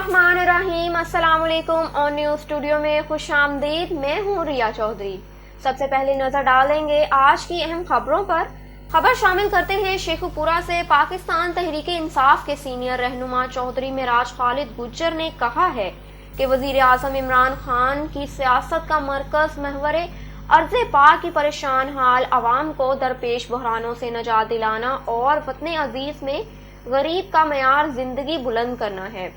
बिस्मिल्लाहिर्रहमानिर्रहीम। अस्सलाम वालेकुम। ऑन न्यूज़ स्टूडियो में खुशामदीद। मैं हूँ रिया चौधरी। सबसे पहले नजर डालेंगे आज की अहम खबरों पर। खबर शामिल करते हैं शेखुपुरा से। पाकिस्तान तहरीक इंसाफ के सीनियर रहनुमा चौधरी मिराज खालिद गुज्जर ने कहा है कि वजीर आजम इमरान खान की सियासत का मरकज महवर अर्ज़ पाक की परेशान हाल अवाम को दरपेश बहरानों से निजात दिलाना और वतन अजीज में गरीब का मयार जिंदगी बुलंद करना है।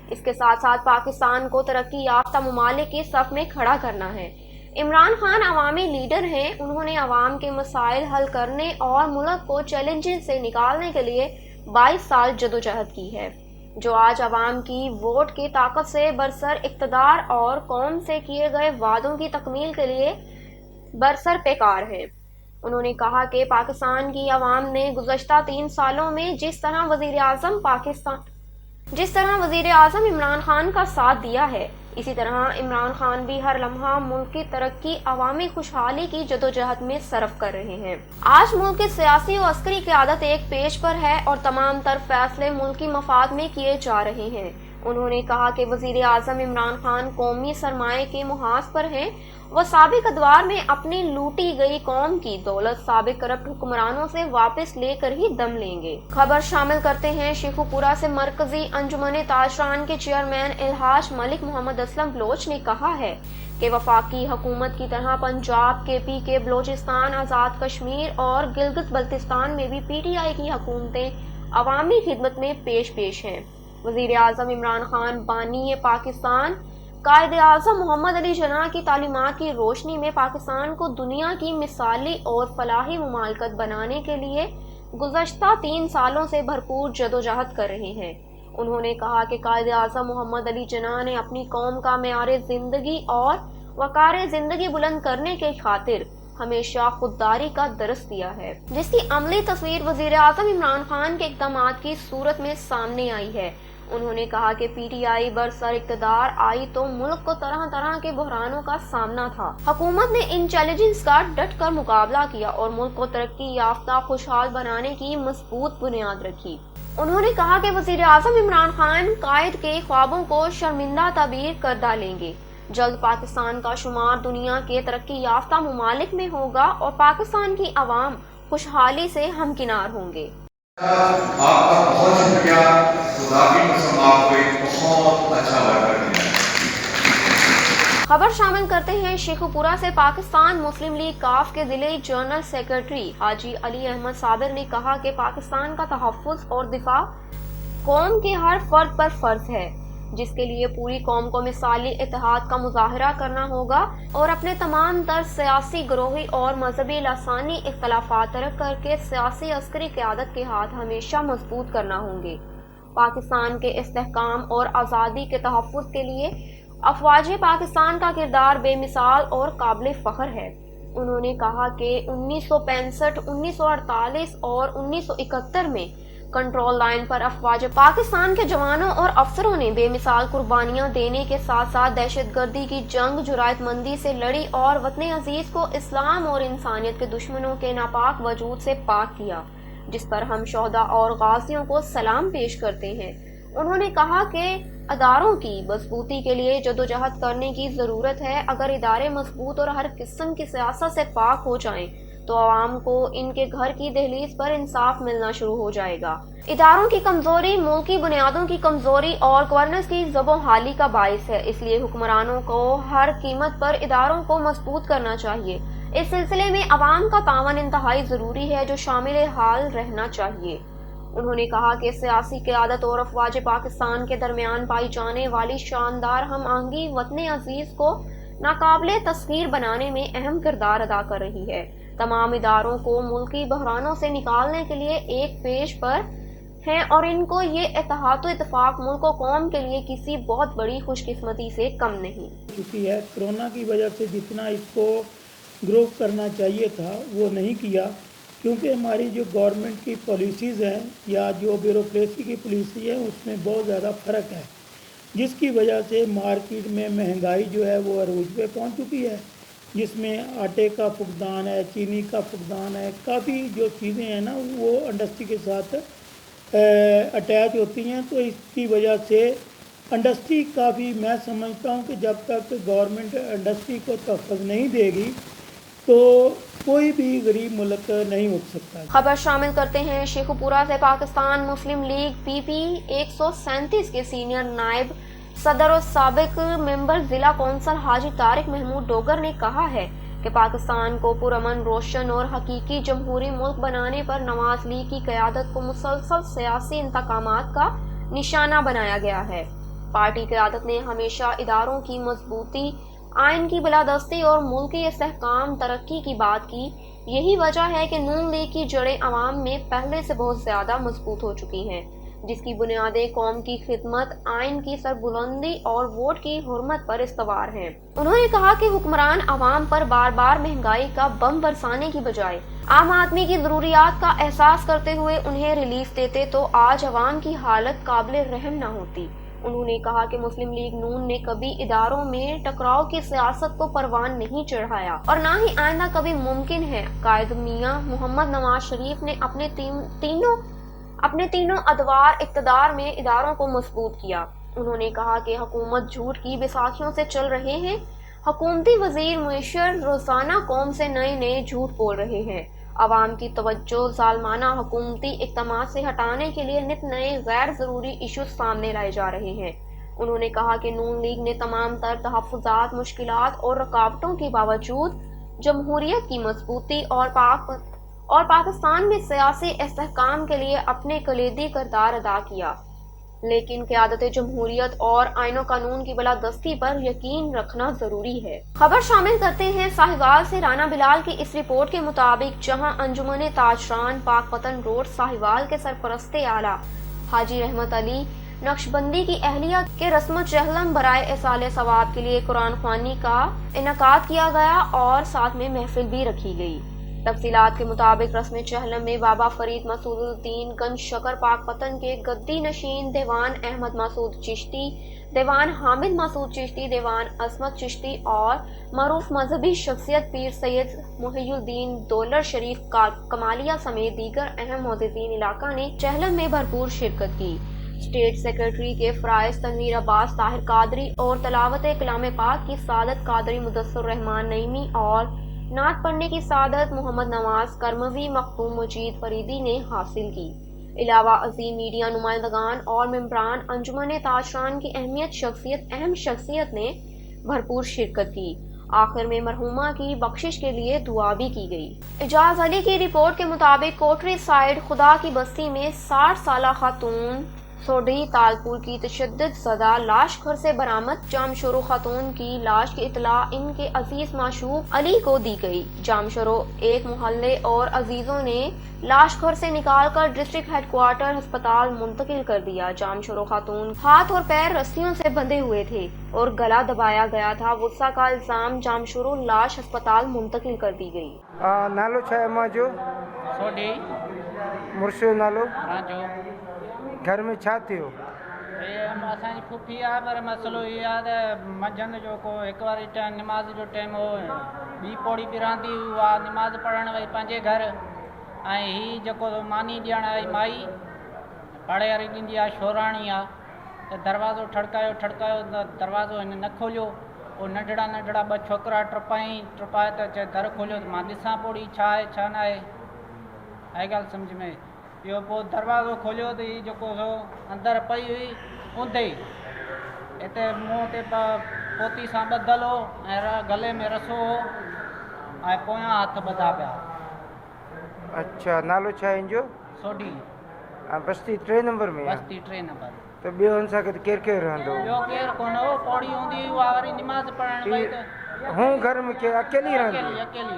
इसके साथ साथ पाकिस्तान को तरक्की याफ्ता ममालिक की सफ में खड़ा करना है। इमरान खान अवामी लीडर हैं। उन्होंने अवाम के मसाइल हल करने और मुल्क को चैलेंजेस से निकालने के लिए 22 साल जदोजहद की है, जो आज अवाम की वोट की ताकत से बरसर इक़्तिदार और कौम से किए गए वादों की तकमील के लिए बरसर पेकार है। उन्होंने कहा कि पाकिस्तान की अवाम ने गुज़श्ता 3 सालों में जिस तरह वजीर आज़म इमरान खान का साथ दिया है, इसी तरह इमरान खान भी हर लम्हा मुल्क की तरक्की, अवामी खुशहाली की जदोजहद में सरफ कर रहे हैं। आज मुल्क की सियासी और अस्करी क़यादत एक पेज पर है और तमाम तर फैसले मुल्की मफाद में किए जा रहे हैं। उन्होंने कहा कि वजीर आज़म इमरान खान कौमी सरमाए के मुहाज पर हैं। वह साबिक अदवार में अपनी लूटी गई कौम की दौलत साबिक करप्ट हुक्मरानों से वापस लेकर ही दम लेंगे। खबर शामिल करते हैं शेखुपुरा से। मरकजी अंजुमन ताजरान के चेयरमैन इल्हाज मलिक मोहम्मद असलम बलोच ने कहा है कि वफाकी हुकूमत की तरह पंजाब, KPK, बलोचिस्तान, आज़ाद कश्मीर और गिलगित बल्तिस्तान में भी PTI की हुकूमतें अवामी खिदमत में पेश हैं। वजीर आज़म इमरान खान बानी पाकिस्तान कायद आज़म मोहम्मद अली जिन्ना की तालीमात की रोशनी में पाकिस्तान को दुनिया की मिसाली और फलाही मुमालकत बनाने के लिए गुज़श्ता 3 सालों से भरपूर जदोजहद कर रहे हैं। उन्होंने कहा कि कायद आज़म मोहम्मद अली जिन्ना ने अपनी कौम का मेयार ज़िंदगी और वक़ार ज़िंदगी बुलंद करने के खातिर हमेशा खुददारी का दरस दिया है, जिसकी अमली तस्वीर वज़ीर आज़म इमरान खान के इक़दामात की सूरत में सामने आई है। उन्होंने कहा कि PTI बरसर इक़्तिदार आई तो मुल्क को तरह तरह के बहरानों का सामना था। हुकूमत ने इन चैलेंजेस का डट कर मुकाबला किया और मुल्क को तरक्की याफ्ता खुशहाल बनाने की मजबूत बुनियाद रखी। उन्होंने कहा कि वज़ीर आज़म इमरान खान कायद के ख्वाबों को शर्मिंदा ताबीर कर डालेंगे। जल्द पाकिस्तान का शुमार दुनिया के तरक्की याफ्ता ममालिक में होगा और पाकिस्तान की अवाम खुशहाली से हमकिनार होंगे। आपका बहुत शुक्रिया। खुदा की कसम आपको एक बहुत अच्छा वर्कर दिया। खबर शामिल करते हैं शेखुपुरा से। पाकिस्तान मुस्लिम लीग काफ के जिले जनरल सेक्रेटरी हाजी अली अहमद साबिर ने कहा कि पाकिस्तान का तहफ़्फ़ुज़ और दिफा कौम के हर फर्द पर फर्ज है, जिसके लिए पूरी कौम को मिसाली इत्तेहाद का मुजाहरा करना होगा और अपने तमाम तर सियासी, ग्रोही और मजहबी लसानी इख्तलाफात तरक करके सियासी अस्करी क़यादत के हाथ हमेशा मजबूत करना होंगे। पाकिस्तान के इस्तेहकाम और आज़ादी के तहफ़्फ़ुज़ के लिए अफ़वाज पाकिस्तान का किरदार बेमिसाल और काबिल फ़ख्र है। उन्होंने कहा कि 1965, 1948 और 1971 में कंट्रोल लाइन पर अफवाज पाकिस्तान के जवानों और अफसरों ने बेमिसाल कुर्बानियां देने के साथ साथ दहशतगर्दी की जंग जुरायतमंदी से लड़ी और वतन अजीज को इस्लाम और इंसानियत के दुश्मनों के नापाक वजूद से पाक किया, जिस पर हम शोहदा और गाजियों को सलाम पेश करते हैं। उन्होंने कहा कि अदारों की मजबूती के लिए जदोजहद करने की ज़रूरत है। अगर इदारे मजबूत और हर किस्म की सियासत से पाक हो जाएं तो आवाम को इनके घर की दहलीज पर इंसाफ मिलना शुरू हो जाएगा। इदारों की कमजोरी मुल्की बुनियादों की कमजोरी और गवर्नेंस की ज़बोहाली का बाइस है, इसलिए हुक्मरानों को हर कीमत पर इदारों को मजबूत करना चाहिए। इस सिलसिले में अवाम का तावन इंतहाई ज़रूरी है, जो शामिल हाल रहना चाहिए। उन्होंने कहा कि सियासी क़यादत और अफवाज पाकिस्तान के दरमियान पाई जाने वाली शानदार हम आहंगी वतन अजीज को नाकाबिले तस्खीर बनाने में अहम किरदार अदा कर रही है। तमाम इदारों को मुल्की बहरानों से निकालने के लिए एक पेज पर हैं और इनको ये इत्तेहाद इत्तेफाक मुल्क और कौम के लिए किसी बहुत बड़ी खुशकिस्मती से कम नहीं। चुकी है कोरोना की वजह से जितना इसको ग्रो करना चाहिए था वो नहीं किया, क्योंकि हमारी जो गवर्नमेंट की पॉलिसीज़ हैं या जो ब्यूरोक्रेसी की पॉलिसी है उसमें बहुत ज़्यादा फ़र्क है, जिसकी वजह से मार्केट में महंगाई जो है वो अरूज पे पहुंच चुकी है, जिसमें आटे का फुकदान है, चीनी का फुकदान है, काफ़ी जो चीज़ें हैं ना वो इंडस्ट्री के साथ अटैच होती हैं। तो इसकी वजह से इंडस्ट्री का भी मैं समझता हूँ कि जब तक गवर्नमेंट इंडस्ट्री को तहफ़्फ़ुज़ नहीं देगी तो कोई भी गरीब मुल्क नहीं उठ सकता। खबर शामिल करते हैं शेखुपुरा से। पाकिस्तान मुस्लिम लीग पीपी 137 के सीनियर नायब सदर और साबिक मेंबर जिला कौंसल हाजी तारिक महमूद डोगर ने कहा है कि पाकिस्तान को पुरअमन, रोशन और हकीकी जमहूरी मुल्क बनाने पर नवाज लीग की क़यादत को मुसलसल सियासी इंतकामात का निशाना बनाया गया है। पार्टी क़यादत ने हमेशा इदारों की मजबूती, आइन की बिलादस्ती और मुल्की इस्तेहकाम तरक्की की बात की। यही वजह है कि नून लीग की जड़ें अवाम में पहले से बहुत ज्यादा मजबूत हो चुकी हैं, जिसकी बुनियादें कौम की खिदमत, आइन की सरबुलंदी और वोट की हुर्मत पर इस्तवार हैं। उन्होंने कहा कि हुक्मरान अवाम पर बार बार महंगाई का बम बरसाने की बजाय आम आदमी की जरूरियात का एहसास करते हुए उन्हें रिलीफ देते तो आज अवाम की हालत काबिल रहम न होती। उन्होंने कहा कि मुस्लिम लीग नून ने कभी इदारों में टकराव की सियासत को परवान नहीं चढ़ाया और ना ही आइंदा कभी मुमकिन है। कायद मियां मोहम्मद नवाज शरीफ ने अपने तीनों अदवार इक़्तिदार में इदारों को मजबूत किया। उन्होंने कहा कि हुकूमत झूठ की बैसाखियों से चल रहे हैं। हुकूमती वजीर मुयशर रोजाना कौम से नए नए झूठ बोल रहे हैं। अवाम की तवज्जो जालमाना हुकूमती इक़दामात से हटाने के लिए नित नए गैर ज़रूरी इशूज़ सामने लाए जा रहे हैं। उन्होंने कहा कि नून लीग ने तमाम तर तहफ़्फ़ुज़ात, मुश्किलात और रुकावटों के बावजूद जमहूरियत की मजबूती और पाकिस्तान में सियासी इस्तेहकाम के लिए अपने कलीदी किरदार अदा किया, लेकिन क़यादत जमहूरियत और आईनो कानून की बलादस्ती पर यकीन रखना जरूरी है। खबर शामिल करते हैं साहिवाल से। राना बिलाल की इस रिपोर्ट के मुताबिक जहां अंजुमन ताजरान पाकपतन रोड साहिवाल के सरपरस्ते आला हाजी रहमत अली नक्शबंदी की अहलिया के रस्म चहलम बराए इसाले सवाब के लिए कुरान ख्वानी का इनकाद किया गया और साथ में महफिल भी रखी गई। तफसीलात के मुताबिक रस्म चहलम में बाबा फरीद मसूदुद्दीन गंज शकर पाकपतन के गद्दी नशीन दीवान अहमद मसूद चिश्ती, दीवान हामिद मसूद चिश्ती, दीवान असमत चिश्ती और मरूफ मजहबी शख्सियत पीर सैयद मुहियुद्दीन दौलर शरीफ कमालिया समेत दीगर अहम मोअज़्ज़िज़ीन इलाका ने चहलम में भरपूर शिरकत की। स्टेट सेक्रेटरी के फ़राइज़ तनवीर अब्बास ताहिर कादरी और तलावत कलाम पाक की सादत कादरी मुदस्सर रहमान नईमी और नात पढ़ने की सादत मोहम्मद नवाज करमवी मखदूम मजीद फरीदी ने हासिल की। इलावा अजीम मीडिया नुमाइंदगान और मेंबरान अंजुमन ताजरान की अहम शख्सियत ने भरपूर शिरकत की। आखिर में मरहुमा की बख्शिश के लिए दुआ भी की गई। इजाज अली की रिपोर्ट के मुताबिक कोटरी साइड खुदा की बस्ती में 60 साला खातून सोडी तालपुर की तशद्दुद ज़दा लाश घर से बरामद। जामशोरो खातून की लाश की इतला इनके अजीज माशूक अली को दी गई। जामशोरो एक मोहल्ले और अजीजों ने लाश घर से निकालकर डिस्ट्रिक्ट हेडक्वार्टर अस्पताल मुंतकिल कर दिया। जामशोरो खातून हाथ और पैर रस्सियों से बंधे हुए थे और गला दबाया गया था। गुस्सा का इल्जाम जामशोरो लाश अस्पताल मुंतकिल कर दी गई। नालो छा माजो सोडी मुर्शो नालो राजो घर में छा थियो? असांजी फुफी आहे, पर मसइलो इहो आहे त मंझंदि जो को हिकु वारी निमाज़ जो टाइम हो ॿी पौड़ी बि रहंदी उहा निमाज़ पढ़णु वई पंहिंजे घर, ऐं हीअ जेको मानी ॾियणु आई माई पढ़े वारी ॾींदी आहे शोराणी आहे, त दरवाज़ो ठड़कायो त दरवाज़ो हिन न खोलियो। पोइ नंढड़ा ॿ छोकिरा टपाए त चए दर खोलियो त मां ॾिसां पौड़ी छा आहे छा न आहे। आई ॻाल्हि सम्झ में इहो। पोइ दरवाज़ो खोलियो त हीअ जेको हो अंदरि पई हुई ऊंधे हिते मुंहं ते पोती सां ॿधल हो ऐं गले में रसो हो ऐं पोयां हथ ॿधा पिया। अच्छा, नालो छा आहे हिनजो? सोडी। बस्ती 3 नंबर में? बस्ती 3 नंबर। त ॿियो हुन सां गॾु केरु केरु रहंदो? ॿियो केरु कोन हो, पौड़ी हूंदी हुई उहा वरी निमाज़ पढ़णु वई त हूं घर में के अकेली रहंदी? अकेली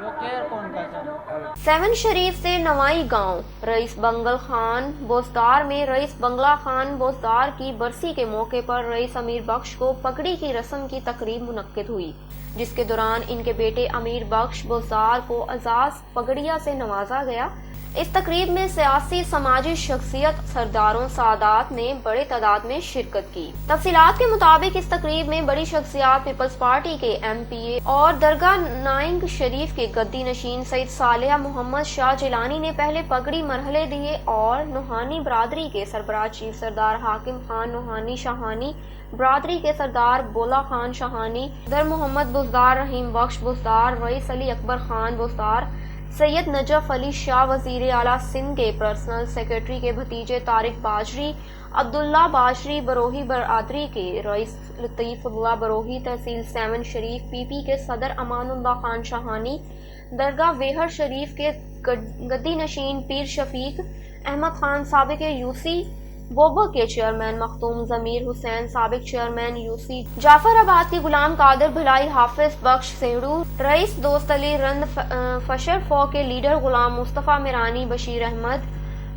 ॿियो केरु कोन था। 7 शरीफ से नवाई गांव रईस बंगल खान बोजदार में रईस बंगला खान बोजदार की बरसी के मौके पर रईस अमीर बख्श को पगड़ी की रस्म की तकरीब मुनक्किद हुई, जिसके दौरान इनके बेटे अमीर बख्श बोजदार को एजाज पगड़िया से नवाजा गया। इस तकरीब में सियासी समाजी शख्सियत सरदारों सादात ने बड़े तादाद में शिरकत की। तफसीलात के मुताबिक इस तकरीब में बड़ी शख्सियात पीपल्स पार्टी के MPA और दरगाह नाइंग शरीफ के गद्दी नशीन सईद सालेह मोहम्मद शाह जिलानी ने पहले पगड़ी मरहले दिए और नूहानी बरादरी के सरबराह चीफ सरदार हाकिम खान नूहानी शाहानी, बरादरी के सरदार बोला खान शाहानी, दर मोहम्मद बुज़दार, रहीम बख्श बुज़दार, रईस अली अकबर खान बुज़दार, सैयद नजफ अली शाह वज़ीर आला सिंध के पर्सनल सेक्रेटरी के भतीजे तारिक बाजरी, अब्दुल्ला बाजरी बरोही बरादरी के रईस लतीफ़ुल्लाह बरोही, तहसील 7 शरीफ PP के सदर अमानुल्लाह खान शाहानी, दरगाह वेहर शरीफ के गद्दी नशीन पीर शफीक अहमद खान साबिक UC, बोबो के चेयरमैन मखदूम ज़मीर हुसैन साबिक चेयरमैन UC, जाफराबाद के गुलाम कादिर भिलाई हाफिज बख्श सेहड़ू, रईस दोस्त अली रंद फशर फौ के लीडर गुलाम मुस्तफ़ा मिरानी बशीर अहमद,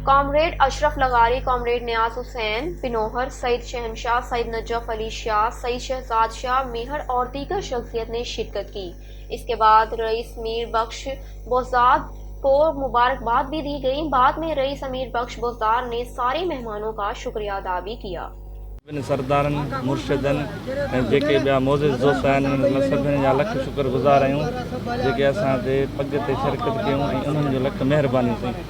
कॉमरेड अशरफ लगारी, कॉमरेड नियाज हुसैन पिनोहर, सईद शहनशाह, सईद नजफ अली शाह, सईद शहजाद शाह मेहर और दीगर शख्सियत ने शिरकत की। इसके बाद रईस मीर बख्श बोजाद को मुबारकबाद भी दी गई। बाद में रईस अमीर बख्श बोज़दार ने सारे मेहमानों का शुक्रिया अदा भी किया। सरदारन मुर्शिदन जेके ॿिया मोज़िज़ दोस्त आहिनि सभिनी जा लख शुक्रगुज़ार आहियूं जेके असांजे पग ते शिरकत कयूं ऐं उन्हनि जो लख महिरबानी कयूं।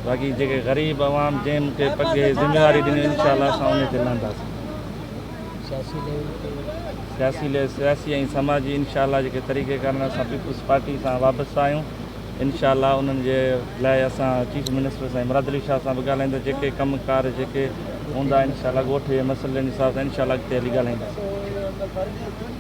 बाक़ी जेके ग़रीब अवाम जंहिं मूंखे पग ज़िम्मेवारी ॾिनी इंशाअल्लाह असां उन ते लहंदासीं। सियासी ऐं समाजी इंशाअल्लाह जेके तरीक़ेकार असां पीपल्स पार्टी सां वाबस्ता आहियूं। इंशाअल्लाह उन्हनि जे लाइ असां चीफ मिनिस्टर साईं मुराद अली शाह सां बि ॻाल्हाईंदा, जेके कमकार जेके हूंदा इंशाअल्लाह ॻोठ जे मसइलनि हिसाब सां इंशाअल्लाह अॻिते हली ॻाल्हाईंदासीं।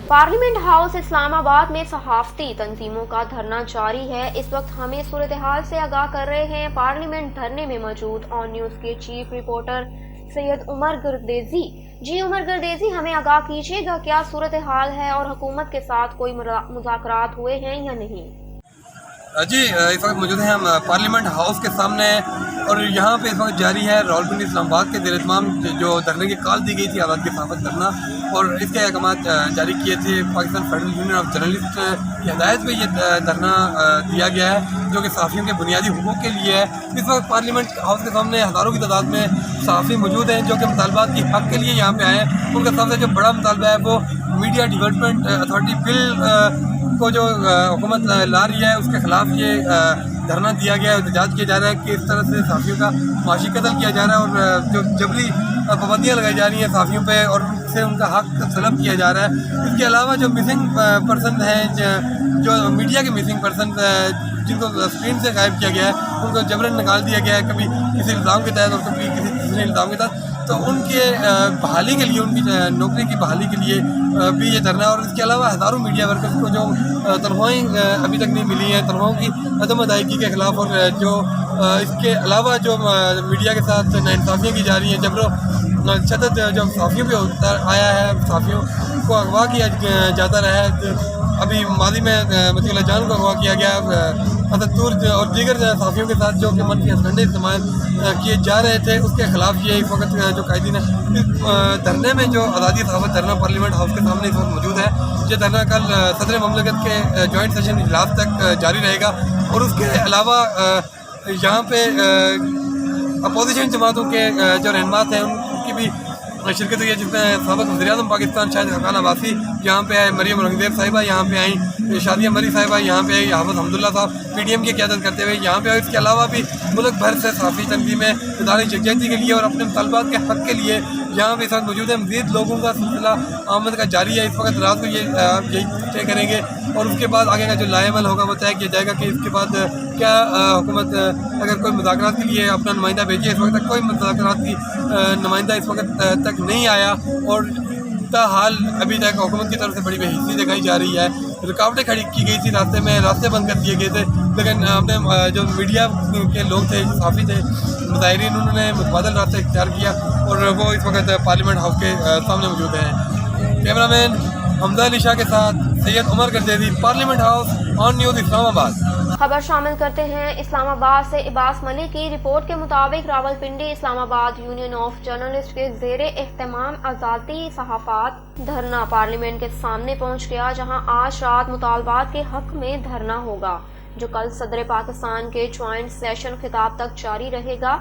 पार्लियामेंट हाउस इस्लामाबाद में सहाफ़ती तंजीमों का धरना जारी है। इस वक्त हमें सूरत हाल से आगाह कर रहे हैं पार्लियामेंट धरने में मौजूद ऑन न्यूज़ के चीफ रिपोर्टर सैयद उमर गर्देजी। जी उमर गर्देजी, हमें आगाह कीजिएगा क्या सूरत हाल है और हुकूमत के साथ कोई मुज़ाकरात हुए हैं या नहीं? जी इस वक्त मौजूद हैं हम पार्लियामेंट हाउस के सामने और यहाँ पे इस वक्त जारी है रावलपिंडी इस्लामाबाद के ज़ेर इत्माम जो धरने की कॉल दी गई थी आज़ाद की सहाफ़त करना और इसके अहकाम जारी किए थे Pakistan federal union of journalist की हदायत पे ये धरना दिया गया है जो कि सहाफ़ियों के बुनियादी हुकूक़ के लिए है। इस वक्त पार्लियामेंट हाउस के सामने हज़ारों की तादाद में सहाफ़ी मौजूद हैं जो कि मुतालबात के हक़ के लिए यहाँ पे आए हैं। उनका सबसे जो बड़ा मुतालबा है वो मीडिया डेवलपमेंट अथॉरिटी बिल को जो हुकूमत ला रही है उसके ख़िलाफ़ ये धरना दिया गया है। एहतजाज किया जा रहा है कि इस तरह से सहाफ़ियों का माशी कत्ल किया जा रहा है और जो जबरी पाबंदियाँ लगाई जा रही हैं सहाफ़ियों पे और उनसे उनका हक़ तलब किया जा रहा है। इसके अलावा जो मिसिंग पर्सन हैं जो मीडिया के मिसिंग पर्सन जिनको स्क्रीन से गायब किया गया है उनको जबरन निकाल दिया गया है, कभी किसी इल्ज़ाम के तहत और कभी किसी दूसरे इल्ज़ाम के तहत, तो उनके बहाली के लिए उनकी नौकरी की बहाली के लिए भी ये धरना। और इसके अलावा हज़ारों मीडिया वर्कर्स को जो तनख्वाहें अभी तक नहीं मिली हैं, तनख्वाहों की अदम अदायगी के ख़िलाफ़ और जो इसके अलावा जो मीडिया के साथ नाइंसाफ़ियाँ की जा रही हैं, जबरो शदद जो सहाफ़ियों पे आया है, सहाफ़ियों को अगवा किया जाता रहा है। अभी माजी में मतीउल्लाह जान को अगवा किया गया, असदूर और दीगर सहाफ़ियों के साथ जो कि मनफी हसबंडे इस्तेमाल किए जा रहे थे उसके ख़िलाफ़ ये इस वक्त जो कायदीन धरने में जो आज़ादी सहाफ़त धरना पार्लियामेंट हाउस के सामने इस वक्त मौजूद है। ये धरना कल सदर ममलकत के जॉइंट सेशन इजलास तक जारी रहेगा और उसके अलावा यहाँ पे अपोजिशन जमातों के जो रहनुमा हैं उनकी भी शिरकत हुई है, जिसमें साबिक़ वज़ीर-ए-आज़म पाकिस्तान शाहिद हक़ान अब्बासी यहाँ पे आए, मरियम रंगदेव साहिबा यहाँ पे आई, शादिया मरी साहिबा यहाँ पे आई, हाफ़िज़ हमदुल्ला साहब PDM की क़यादत करते हुए यहाँ पे आए। इसके अलावा भी मुल्क भर से सहाफ़ी तंजीमें इदारे यकजहती के लिए और अपने मुतालबात के हक़ के लिए यहाँ पे इस वक्त मौजूद है। मज़ीद लोगों का सिलसिला आमद का जारी है। इस वक्त रात को यही तय करेंगे और उसके बाद आगे का जो लाएमल होगा वो तय किया जाएगा कि इसके बाद क्या हुकूमत अगर कोई मुज़ाकरात के लिए अपना नुमाइंदा भेजे। इस वक्त तक कोई मुज़ाकरात की नुमाइंदा इस वक्त तक नहीं आया और हाल अभी तक हुकूमत की तरफ से बड़ी बेहिस्सी दिखाई जा रही है। रुकावटें खड़ी की गई थी रास्ते में, रास्ते बंद कर दिए गए थे, लेकिन अपने जो मीडिया के लोग थे, सहाफ़ी थे, मुज़ाहिरीन, उन्होंने मुतबादल रास्ता इख्तियार किया और वो इस वक्त पार्लियामेंट हाउस के सामने मौजूद हैं। कैमरामैन हमजा अली शाह के साथ Syed Umar Gardezi, parliament house on news Islamabad. खबर शामिल करते हैं इस्लामाबाद से। इबास मलिक की रिपोर्ट के मुताबिक Rawalpindi Islamabad union of journalist के ज़ेरे एहतमाम आज़ादी सहाफ़त धरना पार्लियामेंट के सामने पहुँच गया, जहाँ आज रात मुतालबात के हक में धरना होगा। जो कल सदर पाकिस्तान के ज्वाइंट सेशन खिताब तक जारी रहेगा।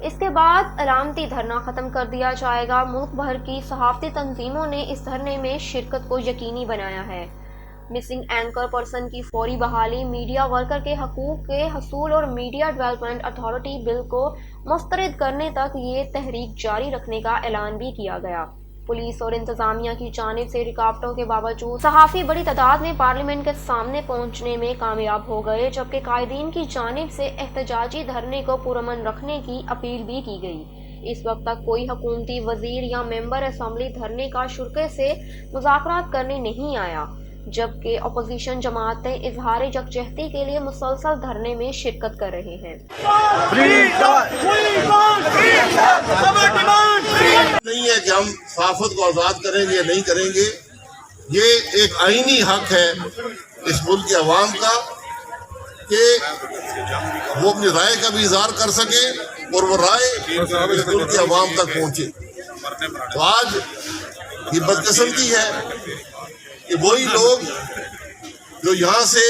इसके बाद अलामती धरना ख़त्म कर दिया जाएगा। मुल्क भर की सहाफ़ती तंजीमों ने इस धरने में शिरकत को यकीनी बनाया है। मिसिंग एंकर पर्सन की फौरी बहाली, मीडिया वर्कर के हकूक़ के हसूल और मीडिया डेवलपमेंट अथॉरिटी बिल को मुस्तरद करने तक ये तहरीक जारी रखने का ऐलान भी किया गया। पुलिस और इंतजामिया की जानिब से रुकावटों के बावजूद सहाफ़ी बड़ी तादाद में पार्लियामेंट के सामने पहुंचने में कामयाब हो गए, जबकि कायदीन की जानिब से एहतजाजी धरने को पुरअमन रखने की अपील भी की गई। इस वक्त तक कोई हुकूमती वजीर या मेंबर असम्बली धरने का शुरके से मुज़ाकरात करने नहीं आया, जबकि अपोजिशन जमातें इजहार यकजहती के लिए मुसलसल धरने में शिरकत कर रहे हैं। नहीं है कि हम सहाफत को आज़ाद करेंगे या नहीं करेंगे, ये एक आईनी हक है इस मुल्क के अवाम का कि वो अपनी राय का भी इजहार कर सके और वो राय इस मुल्क के अवाम तक पहुँचे। तो आज ये बदकिस्मती है कि वही लोग जो यहाँ से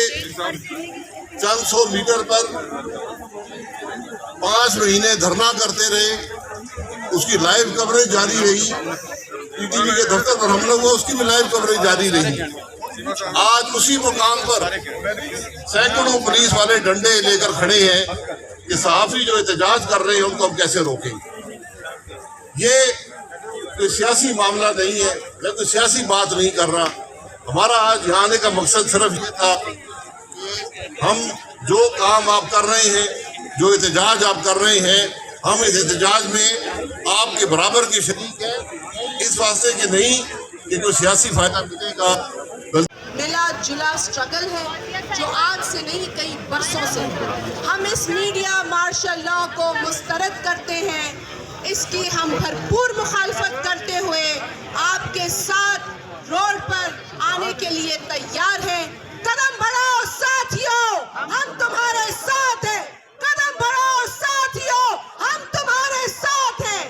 चंद सौ मीटर पर 5 महीने धरना करते रहे, उसकी लाइव कवरेज जारी रही, पीटीवी के दफ्तर पर हमला हुआ, उसकी भी लाइव कवरेज जारी रही। आज उसी मुकाम पर सैकड़ों पुलिस वाले डंडे लेकर खड़े हैं कि सहाफ़ी जो एहतजाज कर रहे हैं उनको हम कैसे रोकेंगे। ये कोई सियासी मामला नहीं है, मैं कोई सियासी बात नहीं कर रहा। हमारा आज यहाँ आने का मकसद सिर्फ ये था कि हम जो काम आप कर रहे हैं, जो एहतजाज आप कर रहे हैं, हम इस एहतजाज में आपके बराबर के शरीक हैं, इस वास्ते कि नहीं कि कोई सियासी फायदा मिलेगा। मिला जुला स्ट्रगल है जो आज से नहीं कई बरसों से हम इस मीडिया मार्शल लॉ को मुस्तरद करते हैं। इसकी हम भरपूर मुखालफत करते हुए आपके साथ रोड पर आने के लिए तैयार हैं। कदम बढ़ाओ साथियों, हम तुम्हारे साथ हैं। कदम बढ़ाओ साथियों, हम तुम्हारे साथ हैं।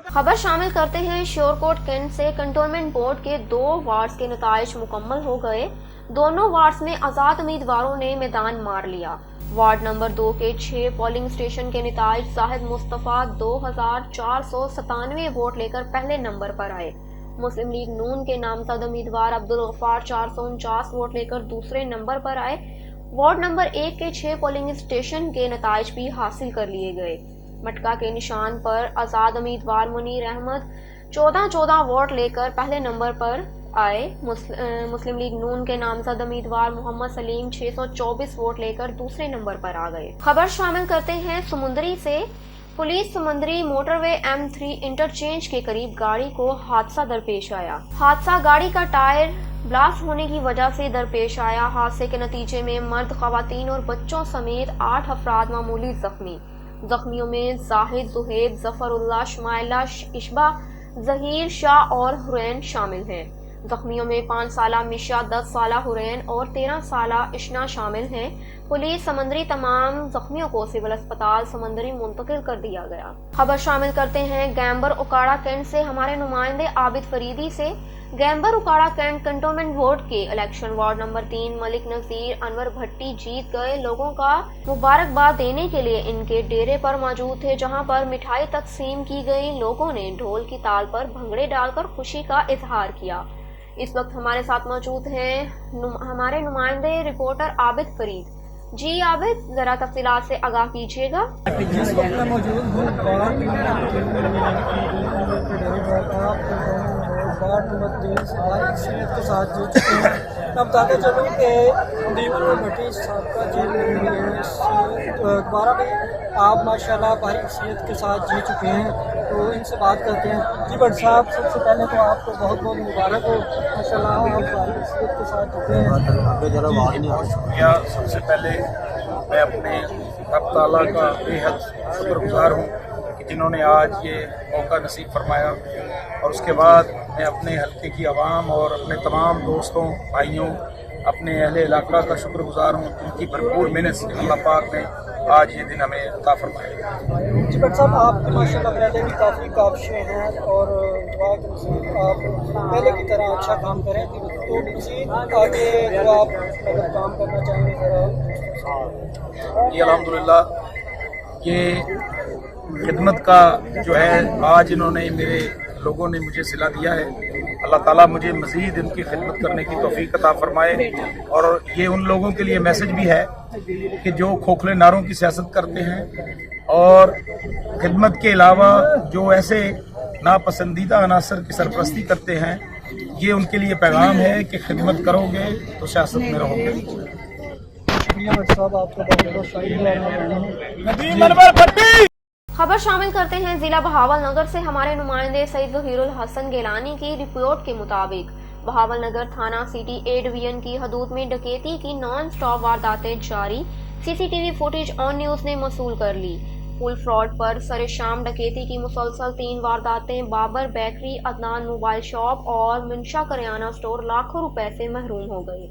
खबर शामिल करते हैं श्योरकोट कैंट से। कंटोनमेंट बोर्ड के 2 वार्ड्स के नताइज मुकम्मल हो गए। दोनों वार्ड्स में आज़ाद उम्मीदवारों ने मैदान मार लिया। वार्ड नंबर 2 के 6 पोलिंग स्टेशन के नताइज जाहिद मुस्तफ़ा 2497 वोट लेकर पहले नंबर पर आए। मुस्लिम लीग नून के नामजद उम्मीदवार अब्दुल गफ्फार 449 वोट लेकर दूसरे नंबर पर आए। वार्ड नंबर 1 के 6 पोलिंग स्टेशन के नताइज भी हासिल कर लिए गए। मटका के निशान पर आज़ाद उम्मीदवार मुनीर अहमद 14 वोट लेकर पहले नंबर पर आए। मुस्लिम लीग नून के नामजद उम्मीदवार मोहम्मद सलीम 624 वोट लेकर दूसरे नंबर पर आ गए। खबर शामिल करते हैं समुंदरी से। पुलिस समुंदरी मोटरवे M3 इंटरचेंज के करीब गाड़ी को हादसा दरपेश आया। हादसा गाड़ी का टायर ब्लास्ट होने की वजह से दरपेश आया। हादसे के नतीजे में मर्द, खवातीन और बच्चों समेत 8 अफराद मामूली जख्मी। जख्मियों में जाहिद, जुहेब, जफरुल्लाह, शुमाइला, इशबा, जहीर शाह और हुरैन शामिल हैं। जख्मियों में 5 साला मिशा, 10 साला हुरैन और 13 साला इशना शामिल हैं। पुलिस समंदरी तमाम जख्मियों को सिविल अस्पताल समंदरी मुंतकिल कर दिया गया। खबर शामिल करते हैं गैम्बर उकाड़ा कैंट से। हमारे नुमाइंदे आबिद फरीदी से। गैम्बर उकाड़ा कैंट कंटोनमेंट बोर्ड के इलेक्शन वार्ड नंबर 3 मलिक नजीर अनवर भट्टी जीत गए। लोगों का मुबारकबाद देने के लिए इनके डेरे पर मौजूद थे, जहां पर मिठाई तकसीम की गई। लोगों ने ढोल की ताल पर भंगड़े डालकर खुशी का इजहार किया। इस वक्त हमारे साथ मौजूद हैं हमारे नुमाइंदे रिपोर्टर आबिद फरीद। जी आबिद, जरा तफसीलात से आगाह कीजिएगा। जिस वक्त मैं मौजूद हूँ वार्ड नंबर 3 अक्सरियत के साथ जीत चुके हैं। मैं बताता चलूँ कि दीवन और भट्टी साहब का जेल में 12 में आप माशाल्लाह भारी अक्सरियत के साथ जीत चुके हैं। तो इनसे बात करते हैं। जी भट्ट साहब, सबसे पहले तो आपको बहुत बहुत मुबारक हो, माशाल्लाह आप भारी अक्सरियत के साथ जीते हैं। शुक्रिया। सबसे पहले मैं अपने रब ताला का बेहद शुक्रगुजार हूँ कि जिन्होंने आज ये मौका नसीब फरमाया, और उसके बाद मैं अपने हल्के की आवाम और अपने तमाम दोस्तों, भाइयों, अपने अहले इलाका का शुक्रगुजार हूँ जिनकी भरपूर मेहनत से अल्लाह पाक ने आज ये दिन हमें अता फरमाया। जी भट्ट साहब, आपके माशाल्लाह पहले भी काफ़ी काबिशें हैं और दुआ के नसीब आप पहले की तरह अच्छा काम करें। तो मज़ीद आगे जो आप अगर काम करना चाहेंगे ज़रा ये अल्हम्दुलिल्लाह ये खिदमत का जो है आज इन्होंने मेरे लोगों ने मुझे सिला दिया है। अल्लाह ताला मुझे मज़ीद इनकी खिदमत करने की तौफीक अता फरमाए। और ये उन लोगों के लिए मैसेज भी है कि जो खोखले नारों की सियासत करते हैं और खिदमत के अलावा जो ऐसे नापसंदीदा अनासर की सरपरस्ती करते हैं, ये उनके लिए पैगाम है कि खिदमत करोगे तो सियासत में रहोगे। खबर शामिल करते हैं जिला बहावल नगर से हमारे नुमाइंदे सईद ज़हीरुल हसन गिलानी की रिपोर्ट के मुताबिक बहावल नगर थाना सिटी ए डिवीजन की हदूद में डकैती की नॉन स्टॉप वारदातें जारी। सीसीटीवी फुटेज ऑन न्यूज ने मौसूल कर ली। फुल फ्रॉड पर सरे शाम डकैती की मुसलसल 3 वारदातें, Babar bakery, Adnan mobile shop और मुंशा करियाना स्टोर लाखों रुपए से महरूम हो गए।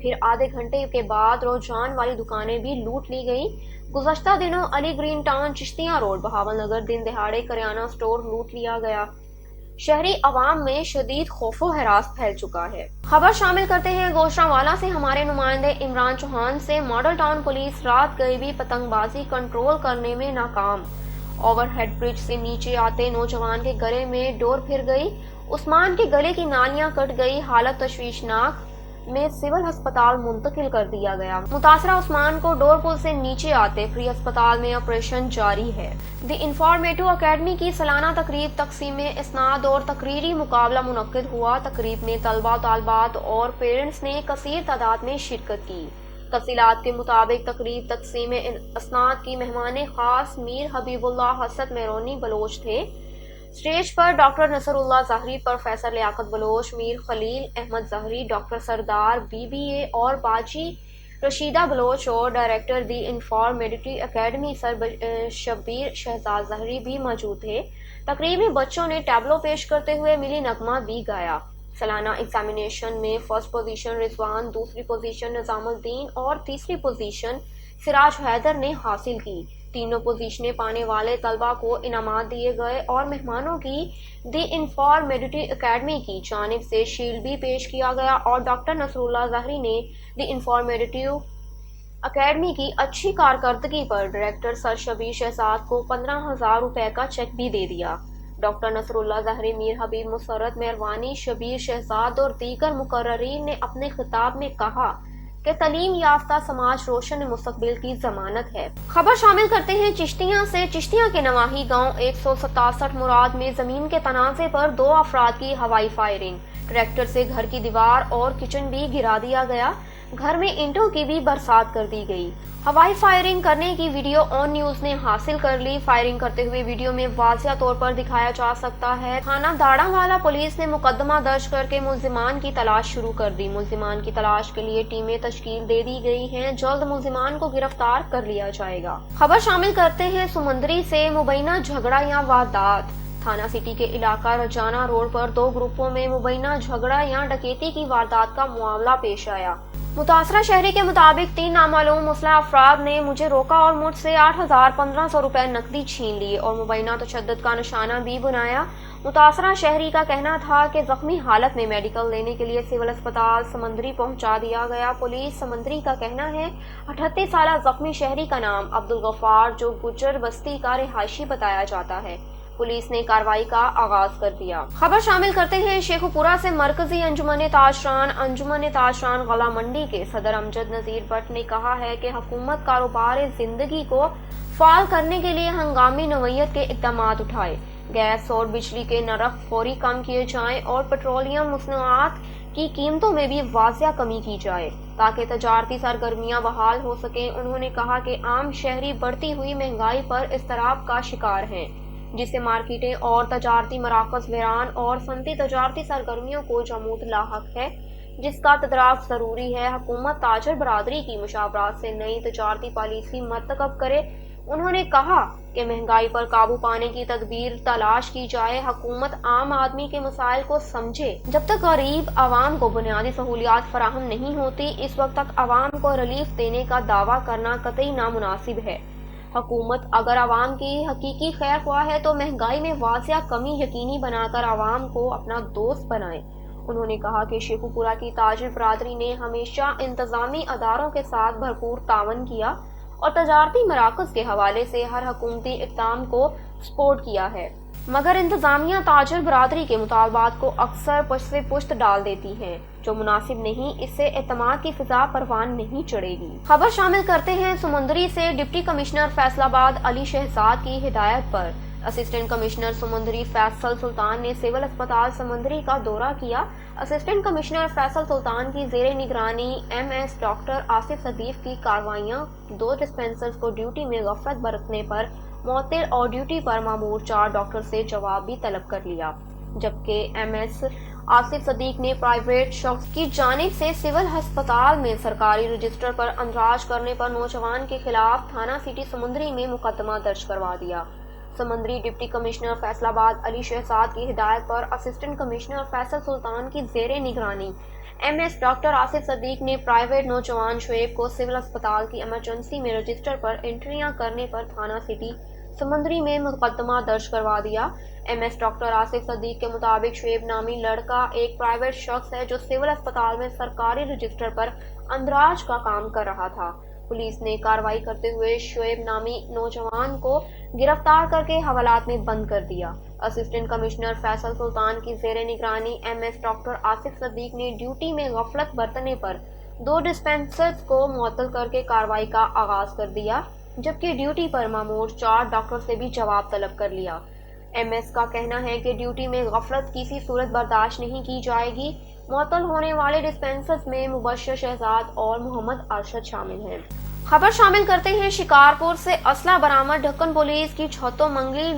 फिर आधे घंटे के बाद रोजान वाली दुकानें भी लूट ली गई। गुज़श्ता दिनों Ali green town Chishtian road Bahawalnagar दिन दहाड़े करियाना स्टोर लूट लिया गया। शहरी अवाम में शदीद खौफो हरास फैल चुका है। खबर शामिल करते हैं गोशरावाला से हमारे नुमाइंदे इमरान चौहान से। मॉडल टाउन पुलिस रात गई भी पतंगबाजी कंट्रोल करने में नाकाम। ओवरहेड ब्रिज से नीचे आते नौजवान के गले में डोर फिर गई। उस्मान के गले की नालियां कट गई। हालत तशवीशनाक में सिविल अस्पताल मुंतकिल कर दिया गया। मुतासरा उस्मान को डोर पुल से नीचे आते फ्री अस्पताल में ऑपरेशन जारी है। द इंफॉर्मेटिव अकेडमी की सालाना तकरीब तकसीम इस्नाद और तकरीरी मुकाबला मुनक्किद हुआ। तकरीब में तलबा तालबात और पेरेंट्स ने कसीर तादाद में शिरकत की। तफसीलात के मुताबिक तकरीब तकसीम इस्नाद की मेहमान खास मीर हबीबुल्लाह हसत मेरोनी बलोच थे। स्टेज पर doctor Nasrullah Zehri, professor Liaquat Baloch, Mir Khalil Ahmed Zehri, doctor Sardar BBA और बाजी रशीदा बलोच और director the informative academy sir Shabbir Shahzad Zehri भी मौजूद थे। तकरीब में बच्चों ने टैबलो पेश करते हुए मिली नगमा भी गाया। सालाना एग्जामिनेशन में फर्स्ट पोजीशन रिजवान, दूसरी पोजीशन निजामुद्दीन और तीसरी पोजीशन सिराज हैदर ने हासिल की। तीनों पोजीशनें पाने वाले तलबा को इनामात दिए गए और मेहमानों की दी इंफॉर्मेटिव अकेडमी की जानिब से शील्ड भी पेश किया गया और डॉक्टर नसरुल्लाह ज़हरी ने दी इंफॉर्मेटिव अकेडमी की अच्छी कारकर्दगी पर डायरेक्टर सर शबीर शहजाद को 15,000 रुपए का चेक भी दे दिया। डॉक्टर नसरुल्लाह ज़हरी, मीर हबीब मुसर्रत मेहरबानी, शबीर शहजाद और दीगर मुकर्ररीन ने अपने खिताब में कहा कि तालीम याफ्ता समाज रोशन मुस्तकबिल की जमानत है। खबर शामिल करते हैं चिश्तियां से। चिश्तियां के नवाही गांव 167 मुराद में जमीन के तनाज़े पर 2 अफराद की हवाई फायरिंग। ट्रैक्टर से घर की दीवार और किचन भी गिरा दिया गया। घर में ईंटों की भी बरसात कर दी गई। हवाई फायरिंग करने की वीडियो ऑन न्यूज ने हासिल कर ली। फायरिंग करते हुए वीडियो में वाज़िया तौर पर दिखाया जा सकता है। थाना दाड़ावाला पुलिस ने मुकदमा दर्ज करके मुल्जिमान की तलाश शुरू कर दी। मुल्जिमान की तलाश के लिए टीमें तश्कील दे दी गई हैं। जल्द मुल्जिमान को गिरफ्तार कर लिया जाएगा। खबर शामिल करते हैं सुमंदरी से। मुबैना झगड़ा या वारदात। थाना सिटी के इलाका रजाना रोड पर 2 ग्रुपों में मुबैना झगड़ा या डकैती की वारदात का मामला पेश आया। मुतासरा शहरी के मुताबिक 3 नामालूम मुस्लिह अफराद ने मुझे रोका और मुझसे 8,1500 रुपए नकदी छीन लिए और मुबैना तशद्दुद का निशाना भी बनाया। मुतासरा शहरी का कहना था कि जख्मी हालत में मेडिकल लेने के लिए सिविल अस्पताल समंदरी पहुंचा दिया गया। पुलिस समंदरी का कहना है 38 साल जख्मी शहरी का नाम अब्दुल गफ्फार जो गुजर बस्ती का रिहायशी बताया जाता है। पुलिस ने कार्रवाई का आगाज कर दिया। खबर शामिल करते हैं शेखुपुरा से। मरकजी अंजुमन ताजरान गला मंडी के सदर अमजद नजीर भट्ट ने कहा है कि हुकूमत कारोबार जिंदगी को फाल करने के लिए हंगामी नौयत के इकदाम उठाए। गैस और बिजली के नरख फौरी कम किए जाएं और पेट्रोलियम मसनूआत की कीमतों में भी वाजिया कमी की जाए ताकि तजारती सरगर्मियां बहाल हो सकें। उन्होंने कहा कि आम शहरी बढ़ती हुई महंगाई पर इस्तराब का शिकार हैं, जिससे मार्केटें और तजारती मराकज वीरान और सनती तजारती सरगर्मियों को जमूत लाहक है, जिसका तदराक जरूरी है। हुकूमत ताजर बरादरी की मुशावरात से नई तजारती पॉलिसी मरतकब करे। उन्होंने कहा कि महंगाई पर काबू पाने की तदबीर तलाश की जाए। हुकूमत आम आदमी के मसाइल को समझे। जब तक गरीब आवाम को बुनियादी सहूलियात फराहम नहीं होती, इस वक्त तक आवाम को रिलीफ देने का दावा करना कतई नामुनासिब है। हुकूमत अगर आवाम की हकीकी खैर ख्वाह है तो महंगाई में वाजिया कमी यकीनी बनाकर आवाम को अपना दोस्त बनाए انہوں نے کہا کہ شیخوپورہ کی تاجر برادری نے ہمیشہ انتظامی اداروں کے ساتھ بھرپور تعاون کیا اور تجارتی مراکز کے حوالے سے ہر حکومتی اقدام کو سپورٹ کیا ہے، مگر انتظامیہ تاجر برادری کے مطالبات کو اکثر پشت سے پشت ڈال دیتی ہے، جو مناسب نہیں، اس سے اعتماد کی فضا پروان نہیں چڑھے گی۔ خبر شامل کرتے ہیں سمندری سے۔ ڈپٹی کمشنر فیصل آباد علی شہزاد کی ہدایت پر اسسٹنٹ کمشنر سمندری فیصل سلطان نے سول اسپتال سمندری کا دورہ کیا۔ اسسٹنٹ کمشنر فیصل سلطان کی زیر نگرانی MS ڈاکٹر آصف صدیق کی کارروائیاں 2 ڈسپنسرز کو ڈیوٹی میں غفلت برتنے پر معطل اور ڈیوٹی پر مامور 4 ڈاکٹر سے جواب بھی طلب کر لیا، جبکہ MS آصف صدیق نے پرائیویٹ شخص کی جانب سے سول ہسپتال میں سرکاری رجسٹر پر اندراج کرنے پر نوجوان کے خلاف تھانہ سٹی سمندری میں مقدمہ درج کروا دیا۔ سمندری ڈپٹی کمشنر فیصل آباد علی شہزاد کی ہدایت پر اسسٹنٹ کمشنر فیصل سلطان کی زیر نگرانی MS ڈاکٹر آصف صدیق نے پرائیویٹ نوجوان شعیب کو سول اسپتال کی ایمرجنسی میں رجسٹر پر انٹریاں کرنے پر تھانہ سٹی سمندری میں مقدمہ درج کروا دیا۔ MS ڈاکٹر آصف صدیق کے مطابق شعیب نامی لڑکا ایک پرائیویٹ شخص ہے جو سول اسپتال میں سرکاری رجسٹر پر اندراج کا کام کر رہا تھا۔ پولیس نے کارروائی کرتے ہوئے شعیب نامی نوجوان کو گرفتار کر کے حوالات میں بند کر دیا۔ اسسٹنٹ کمشنر فیصل سلطان کی زیر نگرانی MS ڈاکٹر آصف صدیق نے ڈیوٹی میں غفلت برتنے پر 2 ڈسپنسرز کو معطل کر کے کارروائی کا آغاز کر دیا، جبکہ ڈیوٹی پر مامور 4 ڈاکٹر سے بھی جواب طلب کر لیا۔ MS کا کہنا ہے کہ ڈیوٹی میں غفلت کسی صورت برداشت نہیں کی جائے گی۔ معطل ہونے والے ڈسپنسرز میں مبشر شہزاد اور محمد ارشد شامل ہیں۔ خبر شامل کرتے ہیں شکارپور سے۔ اسلحہ برآمد۔ ڈھکن پولیس کی چھوتو منگلی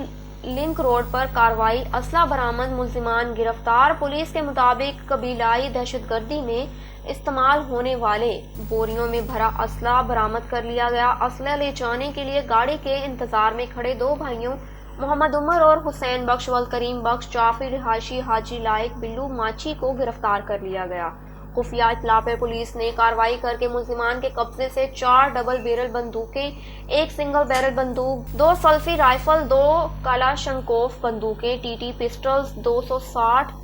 لنک روڈ پر کارروائی، اسلحہ برآمد، ملزمان گرفتار۔ پولیس کے مطابق قبیلائی دہشت گردی میں استعمال ہونے والے بوریوں میں بھرا اسلحہ برآمد کر لیا گیا۔ اسلحہ لے جانے کے لیے گاڑی کے انتظار میں کھڑے 2 بھائیوں محمد عمر اور حسین بخش والکریم بخش جعفری رہائشی حاجی لائق بلو ماچھی کو گرفتار کر لیا گیا۔ خفیہ اطلاع پر پولیس نے کارروائی کر کے ملزمان کے قبضے سے 4 ڈبل بیرل بندوقیں، 1 سنگل بیرل بندوق، 2 سلفی رائفل، 2 کلاشنکوف بندوقیں، TT پسٹلز، 260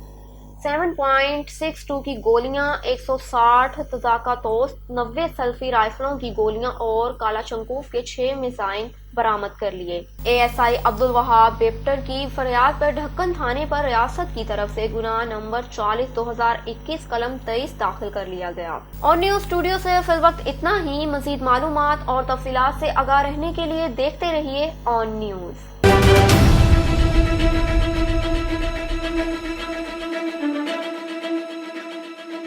7.62 کی گولیاں، 160 تزاکا توس، 90 سلفی رائفلوں کی گولیاں اور کلاشنکوف کے 6 میزائل برآمد کر لیے۔ ASI عبدالوہاب بیپٹر کی فریاد پر ڈھکن تھانے پر ریاست کی طرف سے گناہ نمبر 40/2021 قلم 23 داخل کر لیا گیا۔ اور نیوز اسٹوڈیو سے فی الوقت اتنا ہی۔ مزید معلومات اور تفصیلات سے آگاہ رہنے کے لیے دیکھتے رہیے آن نیوز۔